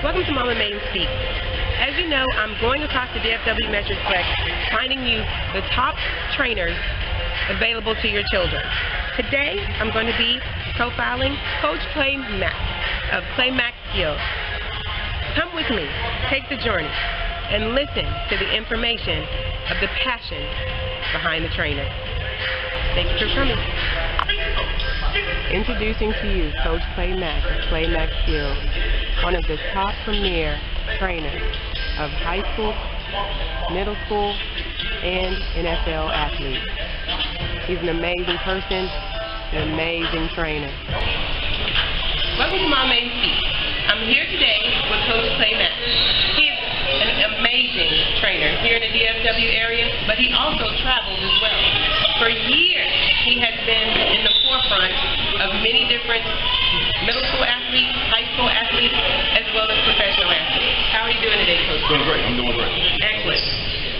Welcome to Momma Mayden Speaks. As you know, I'm going across the DFW Metroplex, finding you the top trainers available to your children. Today, I'm going to be profiling Coach Clay Mack of Mack Skills. Come with me, take the journey, and listen to the information of the passion behind the trainer. Thank you for coming. Introducing to you Coach Clay Mack of Mack Skills, one of the top premier trainers of high school, middle school, and NFL athletes. He's an amazing person, an amazing trainer. Welcome to Momma Mayden Speaks. I'm here today with Coach Clay Mack. He is an amazing trainer here in the DFW area, but he also travels as well. For years, he has been in the forefront of many different middle school athletes, high school athletes, as well as professional athletes. How are you doing today, Coach? Doing great. I'm doing great. Excellent.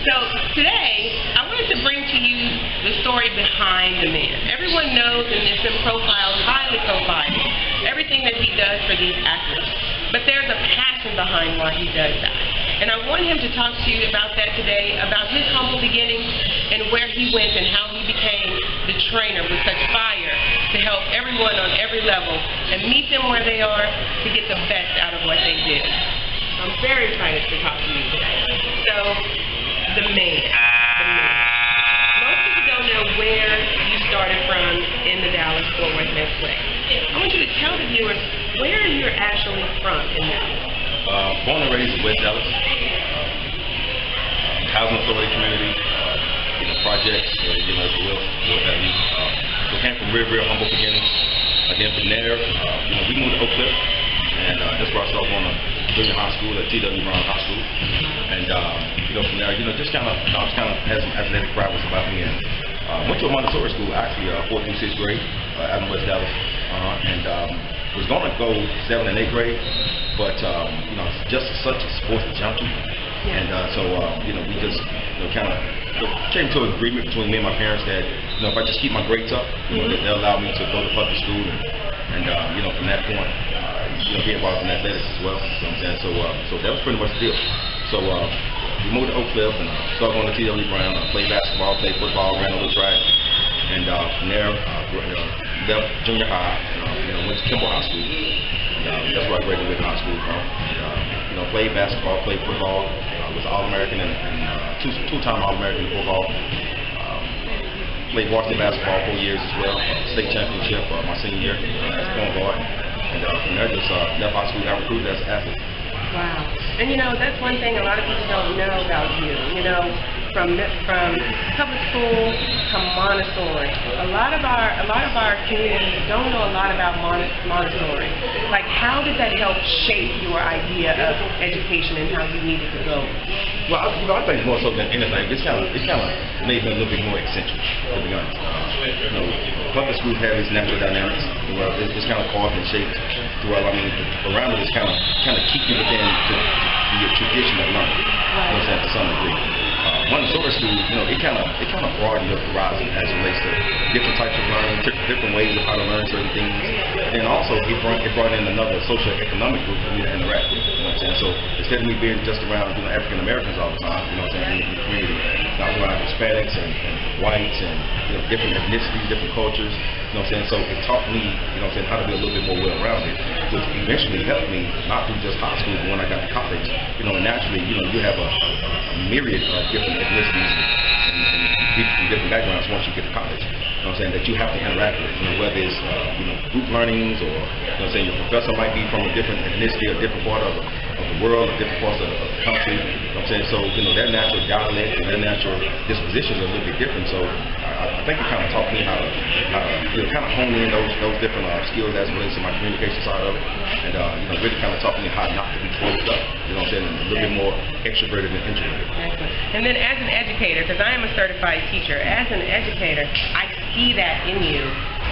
So today, I wanted to bring to you the story behind the man. Everyone knows and has been profiled, highly profiled, everything that he does for these athletes. But there's a passion behind why he does that. And I want him to talk to you about that today, about his humble beginnings and where he went and how he became the trainer with such fire to help everyone on every level and meet them where they are to get the best out of what they do. I'm very excited to talk to you today. So, the man. Most people don't know where you started from in the Dallas-Fort Worth Metroplex. I want you to tell the viewers where you're actually from in Dallas. Born and raised in West Dallas. Housing authority community, projects, if you will, what have you. So came from real humble beginnings. Then from there, we moved to Oak Cliff, and that's where I started going to junior high school at Twtr High School. And from there, just kind of had some athletic prowess about me. And went to a Montessori school actually, 4th through 6th grade, out in West Dallas, and was going to go 7th and 8th grade. But just such a sports junkie, and so we just kind of came to an agreement between me and my parents that if I just keep my grades up, they'll allow me to go to public school, and from that point, be involved in athletics as well. You know what I'm saying? So that was pretty much the deal. So we moved to Oak Cliff and started going to T.W. Brown. Played basketball, played football, ran a little track, and from there left junior high. Went to Kimball High School. That's where I graduated high school from. Played basketball, played football, was All-American and two-time All-American in football. Played varsity basketball 4 years as well. State championship my senior year as point guard. And from there, just left high school, got recruited as an athlete. Wow. And that's one thing a lot of people don't know about you. From public school to Montessori. A lot of our community don't know a lot about Montessori. Like, how did that help shape your idea of education and how you needed to go? Well, I think more so than anything, it's kind of made me a little bit more eccentric, to be honest. Public schools have its natural dynamics. It's kind of carved and shaped. Around it is kind of keep you within the tradition of learning. To some degree. Montessori school, it kind of broadened your horizon as it relates to different types of learning, different ways of how to learn certain things, and also it brought in another socio-economic group for me to interact with. So instead of me being just around African Americans all the time, in the community, I was around Hispanics and whites and different ethnicities, different cultures. So it taught me, how to be a little bit more well-rounded, which eventually helped me not through just high school, but when I got to college, and naturally, you have a myriad of different ethnicities and people from different backgrounds once you get to college. That you have to interact with, whether it's group learnings or your professor might be from a different ethnicity, a different part of the world, or different parts of the country. So their natural dialect and their natural dispositions are a little bit different. So I think it kind of taught me how to kind of hone in those different skills as it relates to my communication side of it, and really kind of taught me how not to be closed up. And a little bit more extroverted and introverted. Excellent. And then as an educator, because I am a certified teacher, as an educator, I see that in you,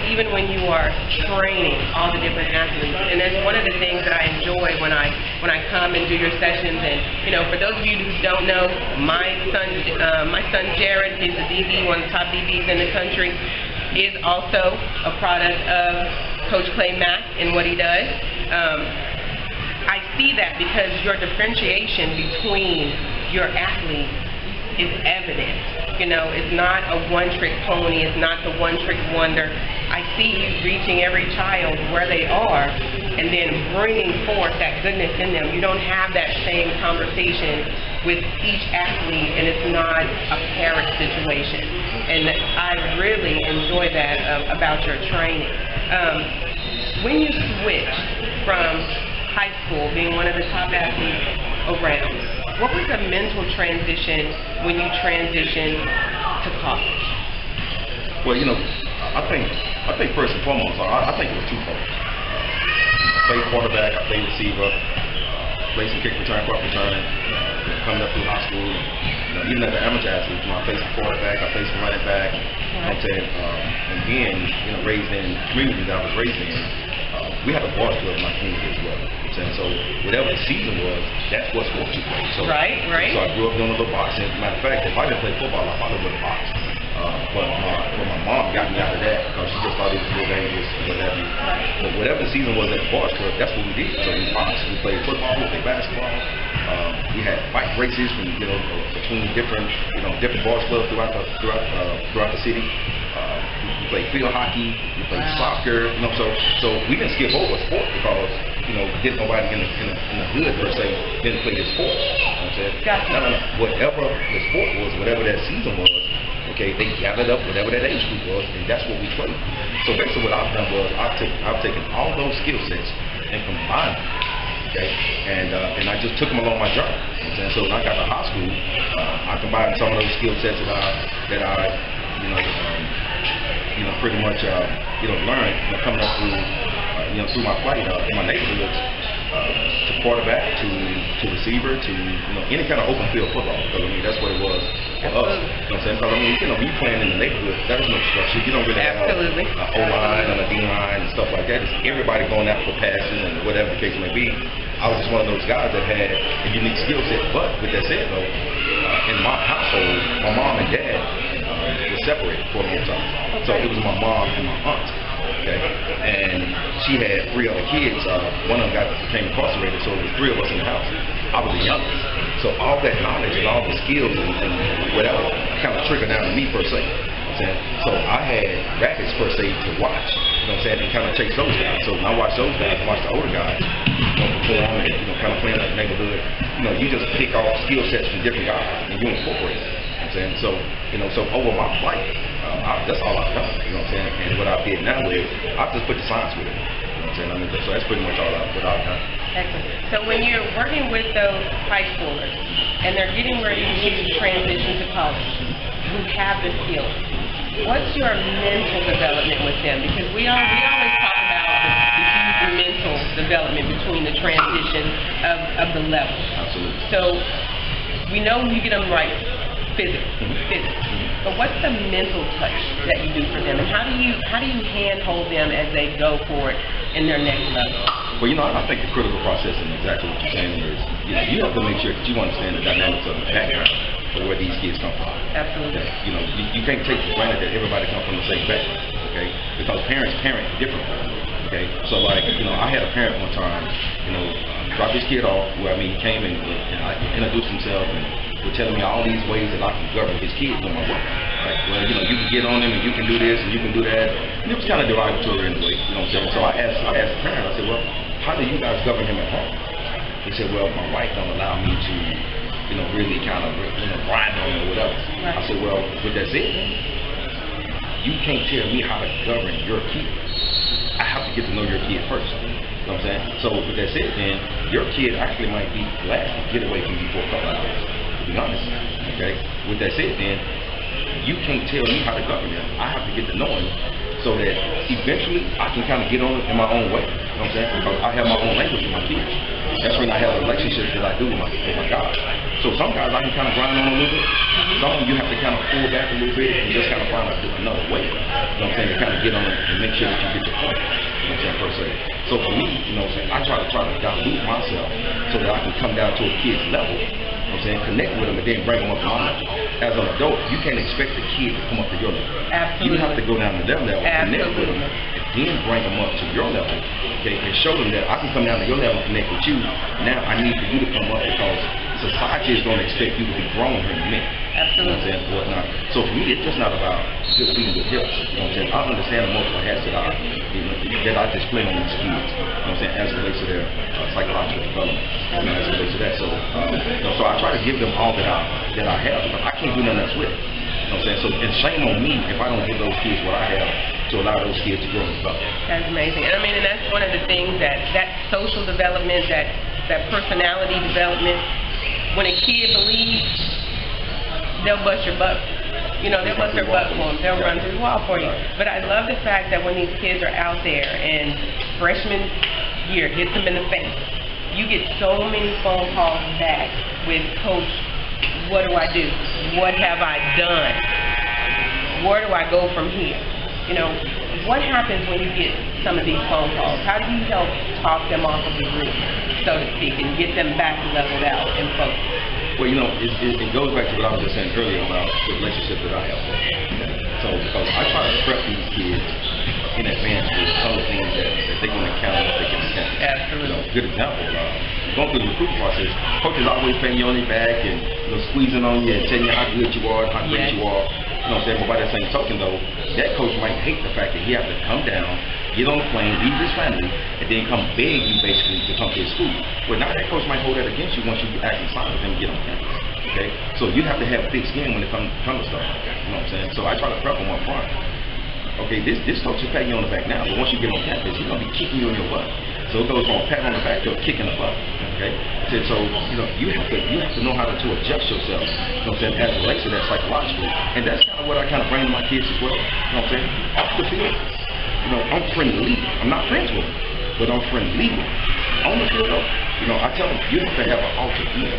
even when you are training all the different athletes. And that's one of the things that I enjoy when I come and do your sessions. And for those of you who don't know, my son Jared is a DB, one of the top DBs in the country, is also a product of Coach Clay Mack and what he does. I see that because your differentiation between your athletes is evident. You know, it's not a one-trick pony. It's not the one-trick wonder. I see you reaching every child where they are and then bringing forth that goodness in them. You don't have that same conversation with each athlete, and it's not a parent situation. And I really enjoy that about your training. When you switched from high school, being one of the top athletes around, what was the mental transition when you transitioned to college? Well, you know, I think first and foremost, I think it was twofold. I played quarterback, I played receiver, played some kick return, punt return, coming up through high school. You know, even as an amateur athlete, you know, I played some quarterback, I played some running back, you know what I'm saying? And then, you know, raised in the community that I was raised in, we had a ball club in my community as well. So whatever the season was, that's what sports you played. So, right. So I grew up doing a little boxing. Matter of fact, if I didn't play football, I probably would have boxed. But my mom got me out of that because she just thought it was real dangerous and what have you. But whatever the season was at the ball club, that's what we did. So we boxed, we played football, we played basketball. We had bike races from, you know, between different ball clubs throughout the city. We played field hockey, we played soccer, you know, so we didn't skip over sport because, you know, didn't nobody in the hood per se didn't play this sport. You know what I'm saying? Gotcha. No. Whatever the sport was, whatever that season was, okay, they gathered up whatever that age group was, and that's what we played. So basically what I've done was I've taken all those skill sets and combined them, okay, and I just took them along my journey. You know what I'm saying? So when I got to high school, I combined some of those skill sets that I pretty much learned, you know, coming up through my play in my neighborhoods, to quarterback, to receiver, to any kind of open field football. Because I mean that's what it was for us. You know what I'm saying? Because I mean when you're playing in the neighborhood, there's no structure. You don't really have an O-line and a D-line and stuff like that. It's everybody going out for passing and whatever the case may be. I was just one of those guys that had a unique skill set. But with that said though, in my household, my mom and dad were separated for a long time. So it was my mom and my aunt. Okay, and she had 3 other kids. One of them became incarcerated, so there was 3 of us in the house. I was the youngest, so all that knowledge and all the skills and whatever kind of trickled down to me per se. You know what I'm saying? So I had rabbits per se to watch. You know what I'm saying? And kind of chase those guys. So when I watched those guys, I watched the older guys, perform and kind of play in the neighborhood. You just pick off skill sets from different guys and you incorporate it. So over my flight, that's all I've done. You know what I'm saying? And what I did now is I just put the science with it. You know what I'm saying? So that's pretty much what I've done. Excellent. So when you're working with those high schoolers and they're getting ready to transition to college, who have the skills, what's your mental development with them? Because we always talk about the huge mental development between the transition of the levels. Absolutely. So we know you get them right. Physics. But what's the mental touch that you do for them, and how do you handhold them as they go forward in their next level? Well, I think the critical process and exactly what you're saying is, you have to make sure that you understand the dynamics of the background of where these kids come from. Absolutely. Okay? You can't take for granted that everybody comes from the same background, okay? Because parents parent differently. Okay, so like, I had a parent one time, dropped his kid off, he came and introduced himself and was telling me all these ways that I can govern his kids on my work. Right? Well, you can get on them and you can do this and you can do that. And it was kind of derogatory in a way, you know what I'm saying? So I asked the parent, I said, well, how do you guys govern him at home? He said, well, my wife don't allow me to, really kind of, grind on him or whatever. Right. I said, well, with that said, you can't tell me how to govern your kid. I have to get to know your kid first. You know what I'm saying? So with that said, then your kid actually might be glad to get away from you for a couple hours, to be honest. Okay? With that said, then you can't tell me how to govern them. I have to get to know him so that eventually I can kind of get on it in my own way. You know what I'm saying? Because I have my own language with my kids. That's when I have a relationship that I do with my guys. So some guys I can kind of grind on a little bit. Some of you have to kind of pull back a little bit and just kind of find another way. You know what I'm saying? To kind of get on it and make sure that you get your point. You know what I'm saying? Per se. So for me, I try to dilute myself so that I can come down to a kid's level. You know what I'm saying? Connect with them and then bring them up to my level. As an adult, you can't expect the kid to come up to your level. Absolutely. You have to go down to their level, connect with them, and then bring them up to your level. Okay, and show them that I can come down to your level and connect with you. Now I need for you to come up because society is going to expect you to be grown here in a minute. Absolutely. You know what I'm saying? Whatnot. So for me, it's just not about just being with hips. You know what I'm saying? I understand the multiple hats that I display on these kids. You know what I'm saying? As it relates to their psychological development. You know, as it relates to that. So, so I try to give them all that I have because I can't do nothing else with it. You know what I'm saying? So, and shame on me if I don't give those kids what I have to allow those kids to grow and develop. That's amazing. And I mean, and that's one of the things that social development, that personality development, when a kid believes, they'll bust your butt. You know, they'll bust their butt for them. They'll run through the wall for you. But I love the fact that when these kids are out there and freshman year hits them in the face, you get so many phone calls back with, Coach, what do I do? What have I done? Where do I go from here? You know, what happens when you get some of these phone calls? How do you help talk them off of the roof, so to speak, and get them back leveled out and focused? Well, you know, it goes back to what I was just saying earlier about the relationship that I have with them. So, because I try to prep these kids in advance with some of the things that they're going to encounter if they get to campus. Absolutely. You know, good example, going through the recruiting process, coaches always patting you on your back and squeezing on you and telling you how good you are, how great you are. You know what I'm saying? But by that same token, though, that coach might hate the fact that he has to come down, get on the plane, leave his family, and then come beg you basically to come to his school. Well, now that coach might hold that against you once you actually sign with him and get on campus. Okay? So you have to have thick skin when it comes to stuff. You know what I'm saying? So I try to prep them up front. Okay, this coach is patting you on the back now, but once you get on campus, he's going to be kicking you in your butt. So it goes from a pat on the back to a kick in the butt. Okay? So you know, you have to know how to adjust yourself. You know what I'm saying? As it relates to that psychologically. And that's kind of what I kind of bring to my kids as well. You know what I'm saying? Off the field, you know, I'm friendly. I'm not friends with them, but I'm friendly with them. On the field, though, you know, I tell them, you have to have an alter ego.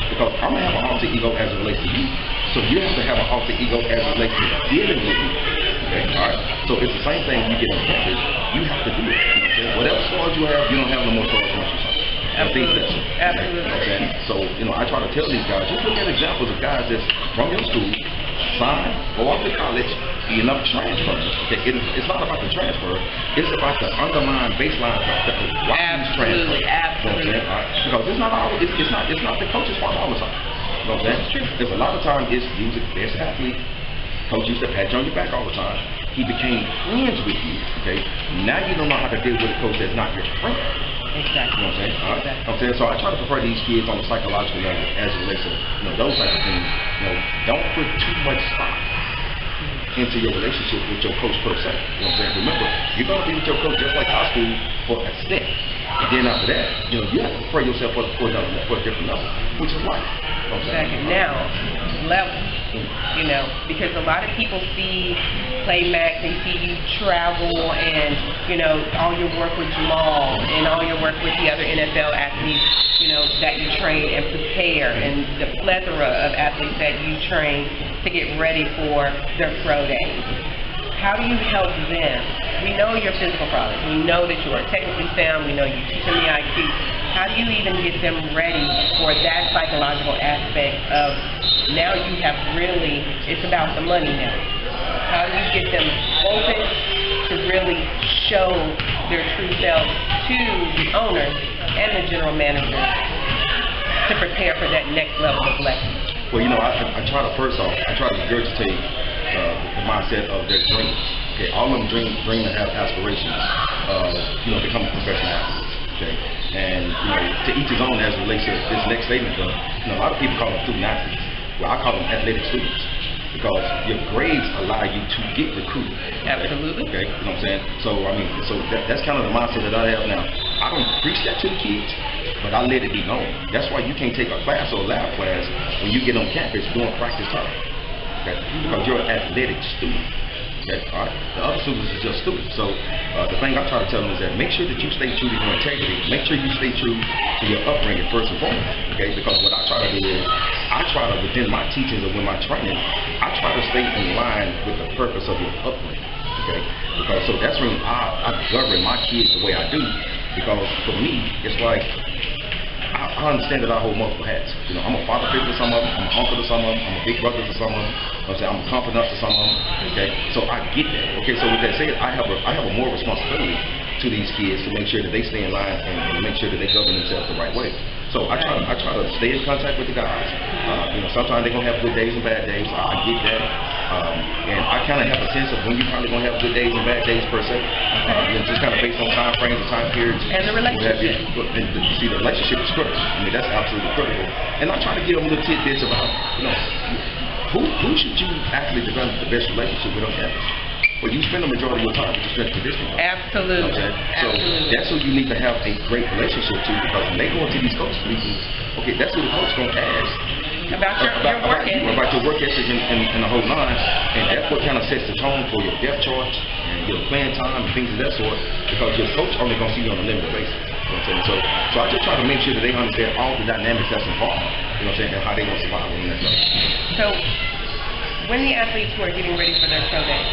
Because I'm going to have an alter ego as it relates to you. So you have to have an alter ego as it relates to dealing with me. Okay, all right? So it's the same thing you get on campus. You have to do it. You know what I'm saying? Whatever scars you have, you don't have no more scars once you sign. Absolutely. Absolutely. Okay? You know what I'm saying? So, you know, I try to tell these guys, just look at examples of guys that's from your school, sign, go off to college, be enough transfer. Okay? It's not about the transfer. It's about the underlying baseline of why you transfer. Absolutely. You know what I'm saying? Because it's not always, it's not the coach's fault all the time. You know what I'm saying? There's a lot of times he was the best athlete. Coach used to pat you on your back all the time. He became friends with you. Okay? Now you don't know how to deal with a coach that's not your friend. Exactly. You know what I'm saying? Exactly. I'm saying, so I try to prepare these kids on the psychological level as it relates to, you know, those types of things. You know, don't put too much stock into your relationship with your coach per se. You know what I'm saying? Remember, you're going to be with your coach just like high school for a stint. And then after that, you know, you have to prepare yourself for a different level, which is life. You know what I'm saying? Exactly. Now, level. You know, because a lot of people see Clay Mack, they see you travel and, you know, all your work with Jamal and all your work with the other NFL athletes, you know, that you train and prepare, and the plethora of athletes that you train to get ready for their pro days. How do you help them? We know your physical problems. We know that you are technically sound. We know you teach them the IQ. How do you even get them ready for that psychological aspect of, now you have really, it's about the money now. How do you get them open to really show their true self to the owners and the general manager to prepare for that next level of lesson? Well, you know, I try to, first off, I try to regurgitate the mindset of their dreams. Okay, all of them dream and have aspirations of, you know, becoming professional athletes. Okay, and, you know, to each his own as it relates to this next statement, though, you know, a lot of people call them student athletes. Well, I call them athletic students because your grades allow you to get recruited. Absolutely. Okay, you know what I'm saying? So, I mean, that's kind of the mindset that I have now. I don't preach that to the kids, but I let it be known. That's why you can't take a class or a lab class when you get on campus doing practice time. Okay, because you're an athletic student. Okay, all right? The other students are just students. So the thing I try to tell them is that make sure that you stay true to your integrity. Make sure you stay true to your upbringing first and foremost. Okay, because what I try to do is I try to, within my teachings and with my training, I try to stay in line with the purpose of your upbringing. Okay, because so that's when I govern my kids the way I do. Because for me, it's like I understand that I hold multiple hats. You know, I'm a father figure to some of them, I'm an uncle to some of them, I'm a big brother to some of them. I'm a confidant to some of them. Okay, so I get that. Okay, so with that said, I have a more responsibility to these kids to make sure that they stay in line and make sure that they govern themselves the right way. So I try to stay in contact with the guys. You know, sometimes they're gonna have good days and bad days. I get that. And I kind of have a sense of when you're probably gonna have good days and bad days per se. You know, just kind of based on time frames and time periods. And the relationship. You see, the relationship is critical. I mean, that's absolutely critical. And I try to give them little tidbits about, you know, who should you actually develop the best relationship with on campus? Well, you spend the majority of your time with your strength and conditioning. Absolutely. Okay? So that's who you need to have a great relationship to, because when they go into these coach meetings, okay, that's who the coach is going to ask. About your work ethic. About your work ethic and the whole line. And that's what kind of sets the tone for your depth chart and your playing time and things of that sort, because your coach only going to see you on a limited basis. You know what I'm saying? So I just try to make sure that they understand all the dynamics that's involved, you know what I'm saying, and how they're going to survive in that stuff. So when the athletes who are getting ready for their pro day,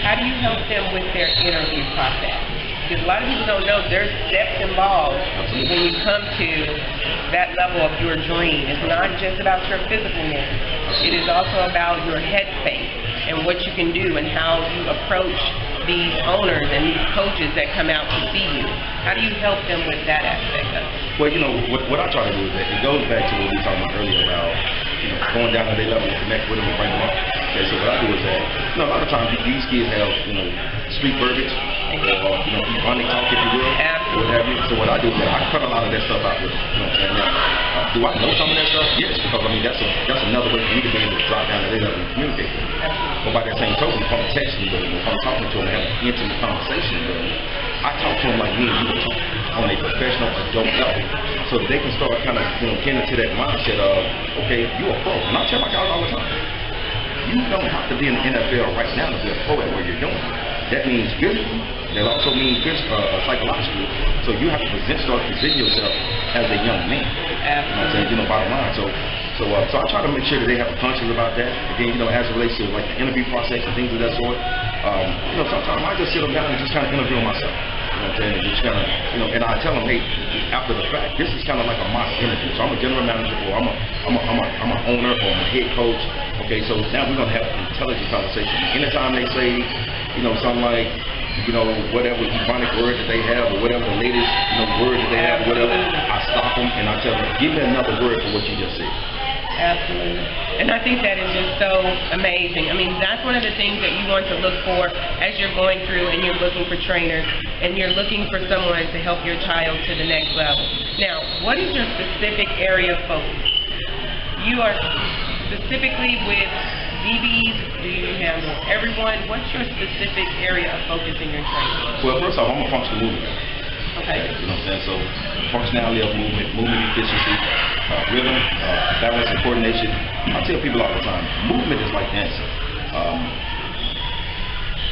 how do you help them with their interview process? Because a lot of people don't know there's steps involved when you come to that level of your dream. It's not just about your physicalness. It is also about your headspace and what you can do and how you approach these owners and these coaches that come out to see you. How do you help them with that aspect of it? Well, you know, what I try to do is that it goes back to what we were talking about earlier about, you know, going down to their level and connect with them and bring them up. Okay, so what I do is that, you know, a lot of times these kids have, you know, street verbiage, or, you know, ironic talk, if you will, or what have you. So what I do is that I cut a lot of that stuff out with them. You know what I'm saying? Now, do I know some of that stuff? Yes, because I mean that's another way for me to be able to drop down to their level and communicate with them. But by that same token, if I'm texting them, if I'm talking to them and having an intimate conversation with them, I talk to them like me and you would talk on a professional adult level, so that they can start kind of, you know, getting into that mindset of, okay, you're a pro. And I tell my guys all the time, you don't have to be in the NFL right now to be a pro at what you're doing. That means physically. That also means psychologically. So you have to start presenting yourself as a young man. You know what I'm saying? You know, bottom line. So I try to make sure that they have a conscience about that. Again, you know, as it relates to like the interview process and things of that sort. You know, sometimes I just sit them down and just kind of interview myself. You know what I'm saying? And just kind of, you know, and I tell them, hey, after the fact, this is kind of like a mock interview. So I'm a general manager, or I'm an owner, or I'm a head coach. Okay, so now we're gonna have an intelligent conversation. Anytime they say, you know, something like, you know, whatever ironic word that they have, or whatever the latest, you know, word that they have, or whatever, I stop them and I tell them, give me another word for what you just said. Absolutely. And I think that is just so amazing. I mean, that's one of the things that you want to look for as you're going through and you're looking for trainers and you're looking for someone to help your child to the next level. Now, what is your specific area of focus? You are specifically with DBs, do you handle everyone? What's your specific area of focus in your training? Well, first off, I'm a functional movement. Okay. You know what I'm saying? So, functionality of movement efficiency, rhythm, balance, and coordination. I tell people all the time, movement is like dancing.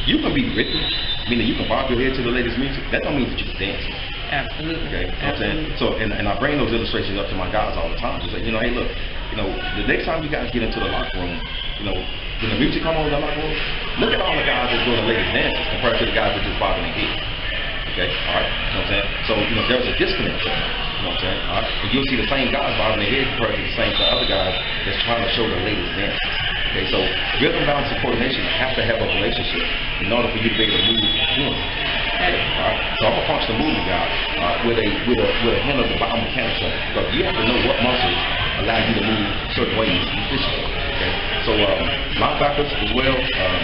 You can be written, meaning you can bob your head to the latest music. That don't mean that you can dance. Absolutely. Okay. You know what I'm saying? So, and I bring those illustrations up to my guys all the time. Just like, you know, hey, look, you know, the next time you guys get into the locker room, you know, when the music comes on in the locker room, look at all the guys that's doing the latest dances compared to the guys that just bobbing their head. Okay, all right, you know what I'm saying? So, you know, there's a disconnect there. You know what I'm saying? All right, but you'll see the same guys bobbing their head compared to the other guys that's trying to show the latest dance. Okay, so rhythm, balance, and coordination have to have a relationship in order for you to be able to move fluently. Okay, all right, so I'm a functional movement guy with a handle the biomechanics on it, because you have to know what muscles allow you to move certain ways efficiently. Okay, so linebackers as well,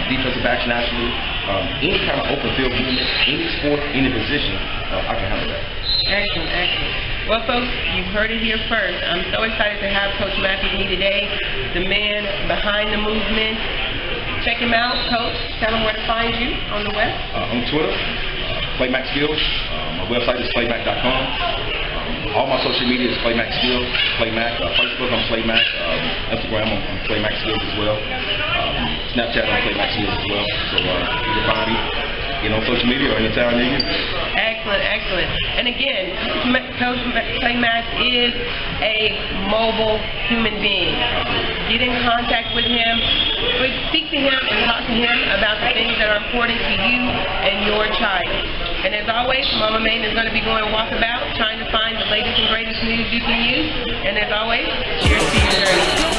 defensive backs naturally, any kind of open field movement, any sport, any position, I can handle that. Excellent, excellent. Well, folks, you've heard it here first. I'm so excited to have Coach Mack with me today, the man behind the movement. Check him out, Coach. Tell him where to find you on the web. On Twitter, Mack Skills. My website is claymack.com. All my social media is Mack Skills, Clay Mack. Facebook, I'm Clay Mack. Instagram, I'm Clay Mack Skills as well. Snapchat, I'm Mack Skills as well. So you can find me, you know, social media or anytime you need. Excellent, excellent. And again, Coach Clay Mack is a mobile human being. Get in contact with him, but speak to him and talk to him about the things that are important to you and your child. And as always, Momma Mayden is going to be going walkabout, trying to find the latest and greatest news you can use. And as always, cheers to your journey.